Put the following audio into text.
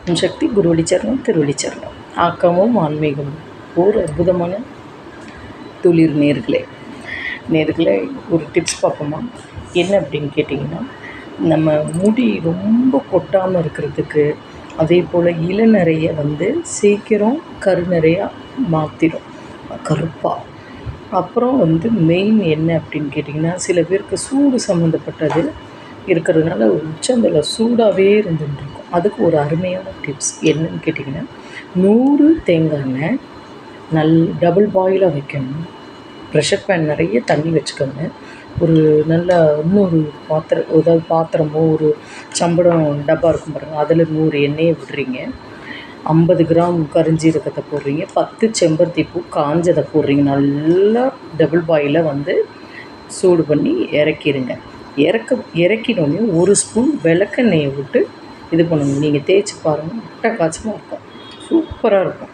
ஓம் சக்தி குருவடி சரணம் திருவடி சரணம். ஆக்கமும் ஆன்மீகமும் ஒரு அற்புதமான துளிர் நேர்களே ஒரு டிப்ஸ் பார்ப்போமா? என்ன அப்படின்னு கேட்டிங்கன்னா, நம்ம முடி ரொம்ப கொட்டாமல் இருக்கிறதுக்கு, அதே போல் இளநரையை சீக்கிரம் கருநரையாக மாற்றிடும், கருப்பாக. அப்புறம் மெயின் என்ன அப்படின்னு கேட்டிங்கன்னா, சில பேருக்கு சூடு சம்மந்தப்பட்டது இருக்கிறதுனால உச்சந்தலை சூடாகவே இருந்துகிட்ருக்கும். அதுக்கு ஒரு அருமையான டிப்ஸ் என்னன்னு கேட்டிங்கன்னா, 100 தேங்காய் எண்ணெய் டபுள் பாயிலாக வைக்கணும். ப்ரெஷர் பேன் நிறைய தண்ணி வச்சுக்கோங்க. ஒரு நல்ல இன்னொரு பாத்திரமோ ஒரு சம்படம் டப்பா இருக்கும் பாருங்கள், அதில் 100 எண்ணெயை விடுறீங்க. 50 கிராம் கரிஞ்சீரகத்தை போடுறீங்க. 10 செம்பருத்தி பூ காஞ்சதை போடுறீங்க. நல்லா டபுள் பாயிலாக சூடு பண்ணி இறக்கிடுங்க. இறக்கினோடனே ஒரு ஸ்பூன் விளக்கெண்ணெயை விட்டு இது பண்ணணும். நீங்கள் தேய்ச்சி பாருங்கள், அட்டகாசமாக இருக்கும், சூப்பராக இருக்கும்.